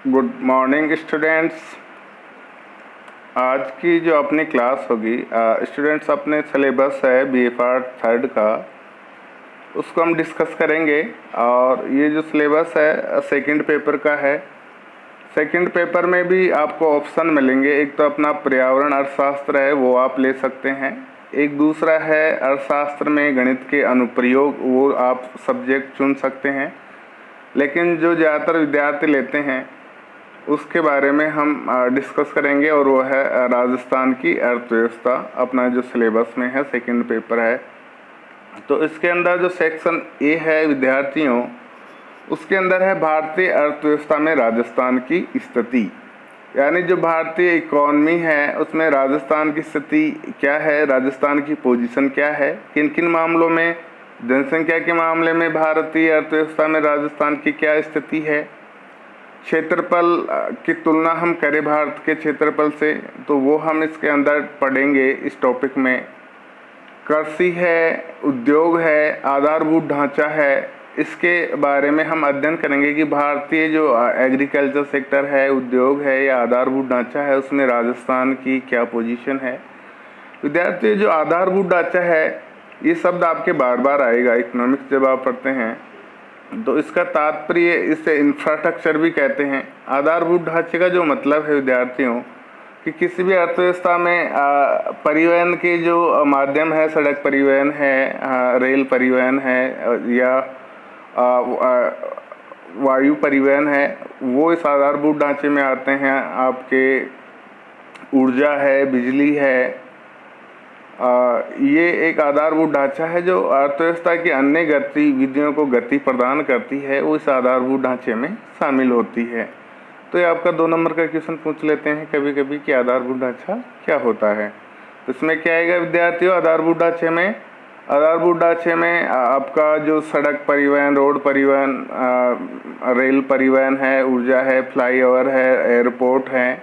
Good morning students. आज की जो अपनी क्लास होगी, स्टूडेंट्स अपने सिलेबस है बीएफआर थर्ड का, उसको हम डिस्कस करेंगे। और ये जो सिलेबस है सेकंड पेपर का है। सेकंड पेपर में भी आपको ऑप्शन मिलेंगे। एक तो अपना पर्यावरण अर्थशास्त्र है, वो आप ले सकते हैं। एक दूसरा है अर्थशास्त्र में गणित के अनुप्रयोग, वो आप सब्जेक्ट चुन सकते हैं। लेकिन जो ज़्यादातर विद्यार्थी लेते हैं उसके बारे में हम डिस्कस करेंगे, और वो है राजस्थान की अर्थव्यवस्था। अपना जो सिलेबस में है सेकंड पेपर है, तो इसके अंदर जो सेक्शन ए है विद्यार्थियों, उसके अंदर है भारतीय अर्थव्यवस्था में राजस्थान की स्थिति। यानी जो भारतीय इकॉनमी है उसमें राजस्थान की स्थिति क्या है, राजस्थान की पोजीशन क्या है, किन किन मामलों में, जनसंख्या के मामले में भारतीय अर्थव्यवस्था में राजस्थान की क्या स्थिति है, क्षेत्रफल की तुलना हम करें भारत के क्षेत्रफल से, तो वो हम इसके अंदर पढ़ेंगे इस टॉपिक में। कृषि है, उद्योग है, आधारभूत ढांचा है, इसके बारे में हम अध्ययन करेंगे कि भारतीय जो एग्रीकल्चर सेक्टर है, उद्योग है या आधारभूत ढांचा है, उसमें राजस्थान की क्या पोजीशन है। विद्यार्थी, जो आधारभूत ढांचा है, ये शब्द आपके बार बार आएगा इकोनॉमिक्स जब आप पढ़ते हैं, तो इसका तात्पर्य, इसे इंफ्रास्ट्रक्चर भी कहते हैं। आधारभूत ढांचे का जो मतलब है विद्यार्थियों कि किसी भी अर्थव्यवस्था में परिवहन के जो माध्यम है, सड़क परिवहन है, रेल परिवहन है या वायु परिवहन है, वो इस आधारभूत ढांचे में आते हैं। आपके ऊर्जा है, बिजली है, ये एक आधारभूत ढांचा है जो अर्थव्यवस्था की अन्य गतिविधियों को गति प्रदान करती है, वो इस आधारभूत ढांचे में शामिल होती है। तो ये आपका 2 नंबर का क्वेश्चन पूछ लेते हैं कभी कभी कि आधारभूत ढांचा क्या होता है। तो इसमें क्या आएगा विद्यार्थियों, आधारभूत ढांचे में आपका जो सड़क परिवहन, रोड परिवहन, रेल परिवहन है, ऊर्जा है, फ्लाईओवर है, एयरपोर्ट है,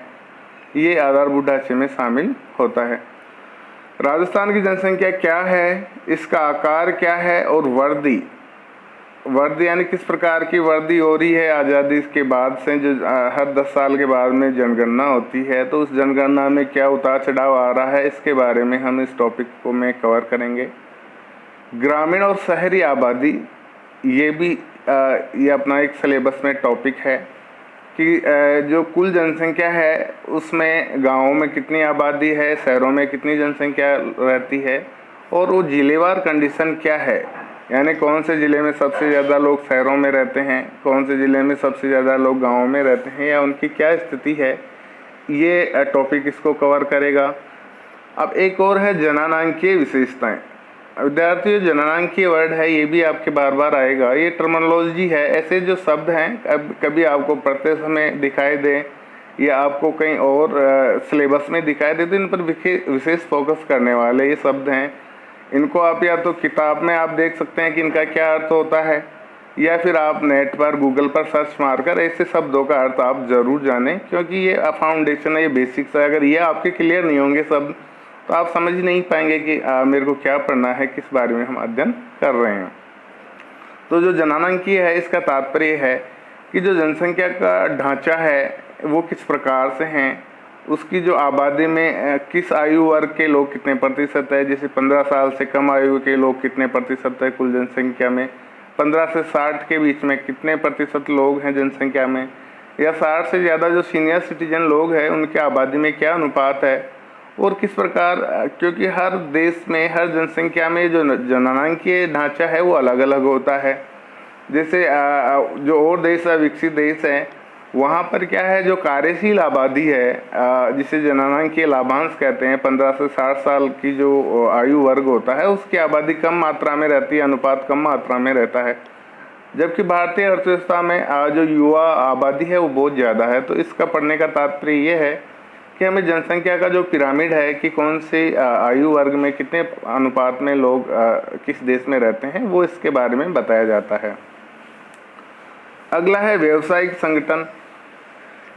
ये आधारभूत ढांचे में शामिल होता है। राजस्थान की जनसंख्या क्या है, इसका आकार क्या है, और वर्दी यानी किस प्रकार की वर्दी हो रही है आज़ादी के बाद से, जो हर 10 साल के बाद में जनगणना होती है, तो उस जनगणना में क्या उतार चढ़ाव आ रहा है, इसके बारे में हम इस टॉपिक को में कवर करेंगे। ग्रामीण और शहरी आबादी, ये भी ये अपना एक सिलेबस में टॉपिक है कि जो कुल जनसंख्या है उसमें गाँवों में कितनी आबादी है, शहरों में कितनी जनसंख्या रहती है, और वो जिलेवार कंडीशन क्या है, यानी कौन से ज़िले में सबसे ज़्यादा लोग शहरों में रहते हैं, कौन से ज़िले में सबसे ज़्यादा लोग गाँवों में रहते हैं, या उनकी क्या स्थिति है, ये टॉपिक इसको कवर करेगा। अब एक और है जननांकीय विशेषताएं। विद्यार्थियों, जननांकीय वर्ड है, ये भी आपके बार बार आएगा। ये टर्मिनोलॉजी है, ऐसे जो शब्द हैं कभी आपको पढ़ते समय दिखाई दे या आपको कहीं और सिलेबस में दिखाई दे, तो इन पर विशेष फोकस करने वाले ये शब्द हैं। इनको आप या तो किताब में आप देख सकते हैं कि इनका क्या अर्थ होता है, या फिर आप नेट पर गूगल पर सर्च मारकर ऐसे शब्दों का अर्थ आप ज़रूर जानें, क्योंकि ये फाउंडेशन है, ये बेसिक्स है। अगर ये आपके क्लियर नहीं होंगे शब्द, तो आप समझ ही नहीं पाएंगे कि मेरे को क्या पढ़ना है, किस बारे में हम अध्ययन कर रहे हैं। तो जो जननांकीय है, इसका तात्पर्य है कि जो जनसंख्या का ढांचा है वो किस प्रकार से हैं, उसकी जो आबादी में किस आयु वर्ग के लोग कितने प्रतिशत है, जैसे 15 साल से कम आयु के लोग कितने प्रतिशत है कुल जनसंख्या में, 15 से 60 के बीच में कितने प्रतिशत लोग हैं जनसंख्या में, या 60 से ज़्यादा जो सीनियर सिटीजन लोग हैं उनके आबादी में क्या अनुपात है, और किस प्रकार, क्योंकि हर देश में हर जनसंख्या में जो जननांकीय ढांचा है वो अलग अलग होता है। जैसे जो और देश है, विकसित देश है, वहाँ पर क्या है, जो कार्यशील आबादी है, जिसे जननांकीय लाभांश कहते हैं, 15 से 60 साल की जो आयु वर्ग होता है, उसकी आबादी कम मात्रा में रहती है, अनुपात कम मात्रा में रहता है। जबकि भारतीय अर्थव्यवस्था में जो युवा आबादी है वो बहुत ज़्यादा है। तो इसका पढ़ने का तात्पर्य ये है कि हमें जनसंख्या का जो पिरामिड है कि कौन से आयु वर्ग में कितने अनुपात में लोग किस देश में रहते हैं, वो इसके बारे में बताया जाता है। अगला है व्यावसायिक संगठन।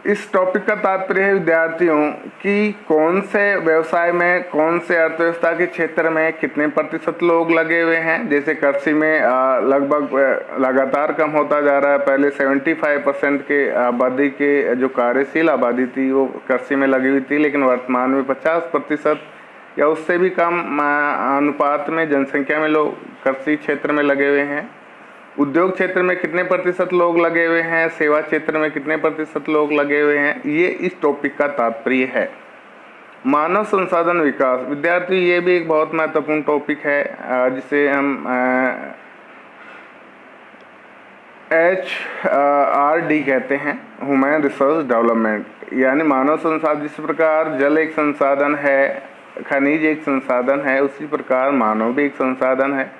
इस टॉपिक का तात्पर्य है विद्यार्थियों कि कौन से व्यवसाय में, कौन से अर्थव्यवस्था के क्षेत्र में कितने प्रतिशत लोग लगे हुए हैं। जैसे कृषि में लगभग लगातार कम होता जा रहा है। पहले 75% के आबादी के जो कार्यशील आबादी थी वो कृषि में लगी हुई थी, लेकिन वर्तमान में 50% या उससे भी कम अनुपात में जनसंख्या में लोग कृषि क्षेत्र में लगे हुए हैं। उद्योग क्षेत्र में कितने प्रतिशत लोग लगे हुए हैं, सेवा क्षेत्र में कितने प्रतिशत लोग लगे हुए हैं, ये इस टॉपिक का तात्पर्य है। मानव संसाधन विकास विद्यार्थी, ये भी एक बहुत महत्वपूर्ण टॉपिक है जिसे हम HRD कहते हैं, ह्यूमन रिसोर्स डेवलपमेंट, यानी मानव संसाधन। जिस प्रकार जल एक संसाधन है, खनिज एक संसाधन है, उसी प्रकार मानव भी एक संसाधन है।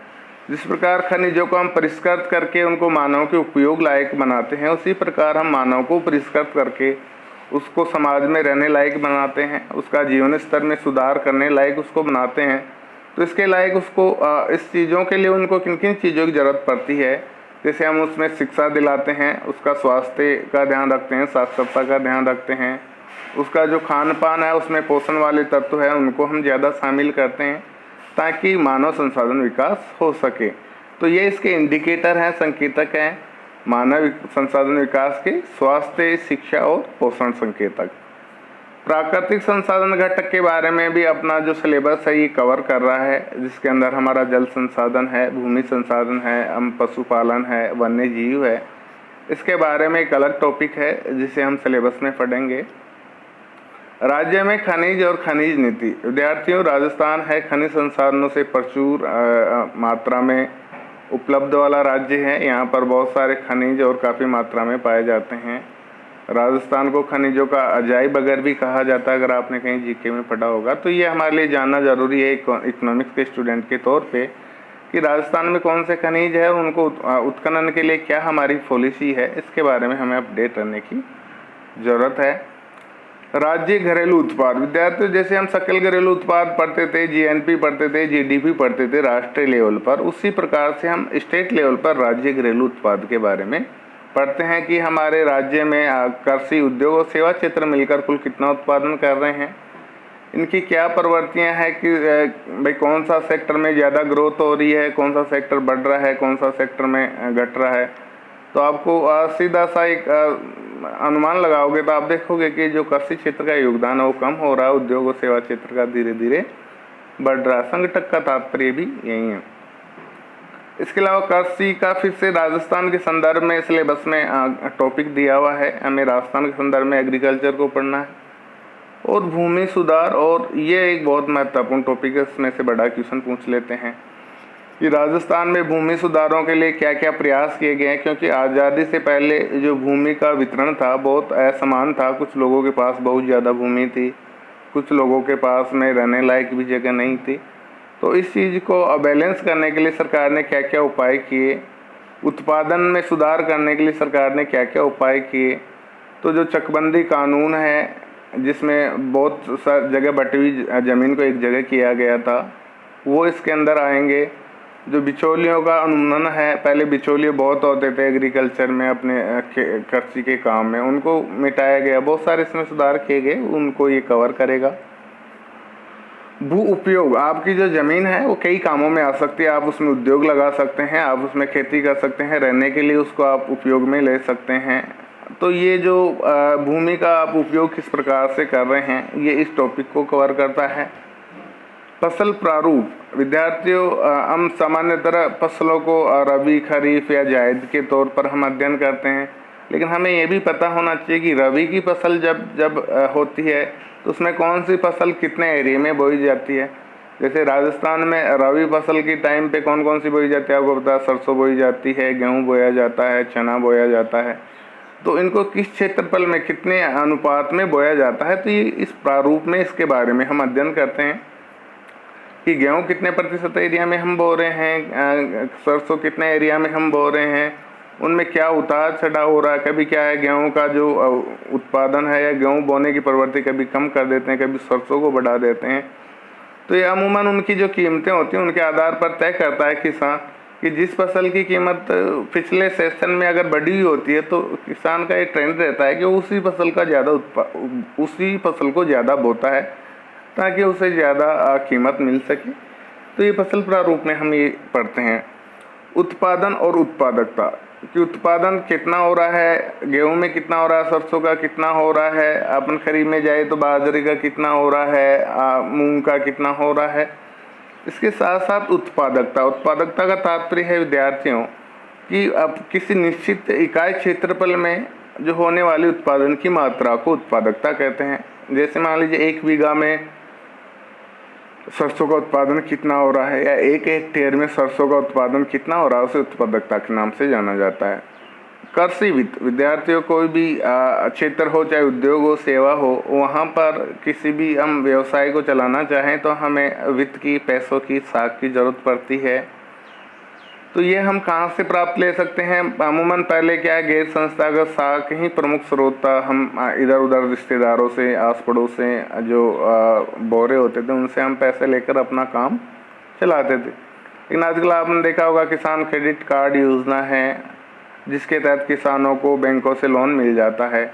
जिस प्रकार खनिजों को हम परिष्कृत करके उनको मानव के उपयोग लायक बनाते हैं, उसी प्रकार हम मानव को परिष्कृत करके उसको समाज में रहने लायक बनाते हैं, उसका जीवन स्तर में सुधार करने लायक उसको बनाते हैं। तो इसके लायक उसको इस चीज़ों के लिए उनको किन किन चीज़ों की ज़रूरत पड़ती है, जैसे हम उसमें शिक्षा दिलाते हैं, उसका स्वास्थ्य का ध्यान रखते हैं, साक्षरता का ध्यान रखते हैं, उसका जो खान पान है उसमें पोषण वाले तत्व है उनको हम ज़्यादा शामिल करते हैं ताकि मानव संसाधन विकास हो सके। तो ये इसके इंडिकेटर हैं, संकेतक हैं मानव संसाधन विकास के, स्वास्थ्य, शिक्षा और पोषण संकेतक। प्राकृतिक संसाधन घटक के बारे में भी अपना जो सिलेबस है ये कवर कर रहा है, जिसके अंदर हमारा जल संसाधन है, भूमि संसाधन है, हम पशुपालन है, वन्य जीव है। इसके बारे में एक अलग टॉपिक है जिसे हम सिलेबस में पढ़ेंगे। राज्य में खनिज और खनिज नीति विद्यार्थियों, राजस्थान है खनिज संसाधनों से प्रचुर मात्रा में उपलब्ध वाला राज्य है। यहाँ पर बहुत सारे खनिज और काफ़ी मात्रा में पाए जाते हैं। राजस्थान को खनिजों का अजायब नगर भी कहा जाता है, अगर आपने कहीं जीके में पढ़ा होगा। तो ये हमारे लिए जानना ज़रूरी है इकोनॉमिक्स के स्टूडेंट के तौर पे कि राजस्थान में कौन से खनिज है और उनको उत्खनन के लिए क्या हमारी पॉलिसी है, इसके बारे में हमें अपडेट रहने की ज़रूरत है। राज्य घरेलू उत्पाद विद्यार्थियों, जैसे हम सकल घरेलू उत्पाद पढ़ते थे, GNP पढ़ते थे, GDP पढ़ते थे राष्ट्रीय लेवल पर, उसी प्रकार से हम स्टेट लेवल पर राज्य घरेलू उत्पाद के बारे में पढ़ते हैं कि हमारे राज्य में कृषि, उद्योग और सेवा क्षेत्र मिलकर कुल कितना उत्पादन कर रहे हैं, इनकी क्या प्रवृत्तियां हैं कि भाई कौन सा सेक्टर में ज़्यादा ग्रोथ हो रही है, कौन सा सेक्टर बढ़ रहा है, कौन सा सेक्टर में घट रहा है। तो आपको सीधा सा एक अनुमान लगाओगे तो आप देखोगे कि जो कृषि क्षेत्र का योगदान है वो कम हो रहा है, उद्योग और सेवा क्षेत्र का धीरे धीरे बढ़ रहा है। संगठक का तात्पर्य भी यही है। इसके अलावा कृषि का फिर से राजस्थान के संदर्भ में सिलेबस में टॉपिक दिया हुआ है, हमें राजस्थान के संदर्भ में एग्रीकल्चर को पढ़ना है। और भूमि सुधार, और ये एक बहुत महत्वपूर्ण टॉपिक है, इसमें से बड़ा क्वेश्चन पूछ लेते हैं कि राजस्थान में भूमि सुधारों के लिए क्या क्या प्रयास किए गए हैं, क्योंकि आज़ादी से पहले जो भूमि का वितरण था बहुत असमान था। कुछ लोगों के पास बहुत ज़्यादा भूमि थी, कुछ लोगों के पास में रहने लायक भी जगह नहीं थी। तो इस चीज़ को बैलेंस करने के लिए सरकार ने क्या क्या उपाय किए, उत्पादन में सुधार करने के लिए सरकार ने क्या क्या उपाय किए। तो जो चकबंदी कानून है, जिसमें बहुत जगह बटी हुई ज़मीन को एक जगह किया गया था, वो इसके अंदर आएंगे। जो बिचौलियों का उन्मूलन है, पहले बिचौलिए बहुत होते थे एग्रीकल्चर में, अपने कृषि के काम में, उनको मिटाया गया, बहुत सारे इसमें सुधार किए गए, उनको ये कवर करेगा। भू उपयोग, आपकी जो ज़मीन है वो कई कामों में आ सकती है। आप उसमें उद्योग लगा सकते हैं, आप उसमें खेती कर सकते हैं, रहने के लिए उसको आप उपयोग में ले सकते हैं। तो ये जो भूमि का आप उपयोग किस प्रकार से कर रहे हैं, ये इस टॉपिक को कवर करता है। फसल प्रारूप विद्यार्थियों, हम सामान्यतः फसलों को रबी, खरीफ या जायद के तौर पर हम अध्ययन करते हैं, लेकिन हमें ये भी पता होना चाहिए कि रबी की फसल जब होती है तो उसमें कौन सी फसल कितने एरिया में बोई जाती है। जैसे राजस्थान में रबी फसल की टाइम पे कौन कौन सी बोई जाती है आपको पता है, सरसों बोई जाती है, गेहूँ बोया जाता है, चना बोया जाता है। तो इनको किस क्षेत्रफल में कितने अनुपात में बोया जाता है, तो ये इस प्रारूप में इसके बारे में हम अध्ययन करते हैं कि गेहूँ कितने प्रतिशत एरिया में हम बो रहे हैं, सरसों कितने एरिया में हम बो रहे हैं, उनमें क्या उतार चढ़ाव हो रहा है। कभी क्या है, गेहूँ का जो उत्पादन है या गेहूँ बोने की प्रवृत्ति कभी कम कर देते हैं, कभी सरसों को बढ़ा देते हैं। तो ये अमूमन उनकी जो कीमतें होती हैं उनके आधार पर तय करता है किसान कि जिस फसल की कीमत पिछले सेशन में अगर बढ़ी हुई होती है तो किसान का ये ट्रेंड रहता है कि वो उसी फसल को ज़्यादा बोता है ताकि उसे ज़्यादा कीमत मिल सके। तो ये फसल प्रारूप में हम ये पढ़ते हैं। उत्पादन और उत्पादकता कि उत्पादन कितना हो रहा है, गेहूं में कितना हो रहा है, सरसों का कितना हो रहा है, अपन खरीद में जाए तो बाजरे का कितना हो रहा है, मूंग का कितना हो रहा है। इसके साथ साथ उत्पादकता का तात्पर्य है विद्यार्थियों कि अब किसी निश्चित इकाई क्षेत्रफल में जो होने वाली उत्पादन की मात्रा को उत्पादकता कहते हैं। जैसे मान लीजिए 1 बीघा में सरसों का उत्पादन कितना हो रहा है या 1 हेक्टेयर में सरसों का उत्पादन कितना हो रहा है, उसे उत्पादकता के नाम से जाना जाता है। कृषि वित्त विद्यार्थियों कोई भी क्षेत्र हो, चाहे उद्योग हो, सेवा हो, वहाँ पर किसी भी हम व्यवसाय को चलाना चाहें तो हमें वित्त की, पैसों की, साख की ज़रूरत पड़ती है। तो ये हम कहाँ से प्राप्त ले सकते हैं? अमूमन पहले क्या है, गैर संस्थागत साख ही प्रमुख स्रोत था। हम इधर उधर रिश्तेदारों से, आस पड़ोस से जो बोरे होते थे उनसे हम पैसे लेकर अपना काम चलाते थे। लेकिन आजकल आपने देखा होगा किसान क्रेडिट कार्ड योजना है जिसके तहत किसानों को बैंकों से लोन मिल जाता है।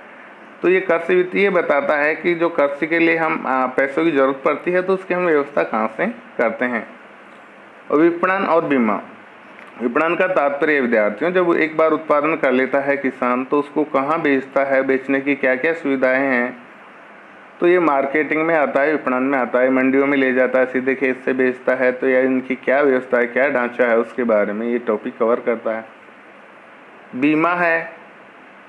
तो ये कृषि वित्त ये बताता है कि जो कृषि के लिए हम पैसों की ज़रूरत पड़ती है तो उसकी हम व्यवस्था कहाँ से करते हैं। और विपणन और बीमा विपणन का तात्पर्य विद्यार्थियों, जब एक बार उत्पादन कर लेता है किसान तो उसको कहाँ बेचता है, बेचने की क्या क्या सुविधाएं हैं, तो ये मार्केटिंग में आता है, विपणन में आता है। मंडियों में ले जाता है, सीधे खेत से बेचता है, तो यह इनकी क्या व्यवस्था है, क्या ढांचा है, उसके बारे में ये टॉपिक कवर करता है। बीमा है,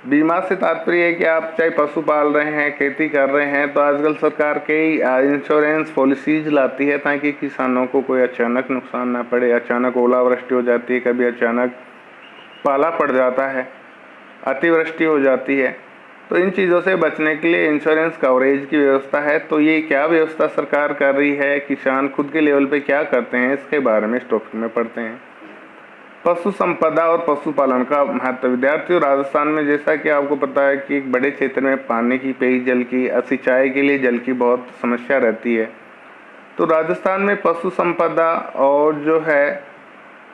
बीमा से तात्पर्य है कि आप चाहे पशु पाल रहे हैं, खेती कर रहे हैं, तो आजकल सरकार कई इंश्योरेंस पॉलिसीज लाती है ताकि किसानों को कोई अचानक नुकसान ना पड़े। अचानक ओलावृष्टि हो जाती है, कभी अचानक पाला पड़ जाता है, अतिवृष्टि हो जाती है, तो इन चीज़ों से बचने के लिए इंश्योरेंस कवरेज की व्यवस्था है। तो ये क्या व्यवस्था सरकार कर रही है, किसान खुद के लेवल पे क्या करते हैं, इसके बारे में इस टॉपिक में पढ़ते हैं। पशु संपदा और पशुपालन का महत्व विद्यार्थियों, राजस्थान में जैसा कि आपको पता है कि एक बड़े क्षेत्र में पानी की, पेयजल की, सिंचाई के लिए जल की बहुत समस्या रहती है। तो राजस्थान में पशु संपदा और जो है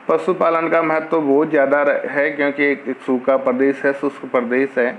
पशुपालन का महत्व बहुत ज़्यादा है, क्योंकि एक सूखा प्रदेश है, शुष्क प्रदेश है।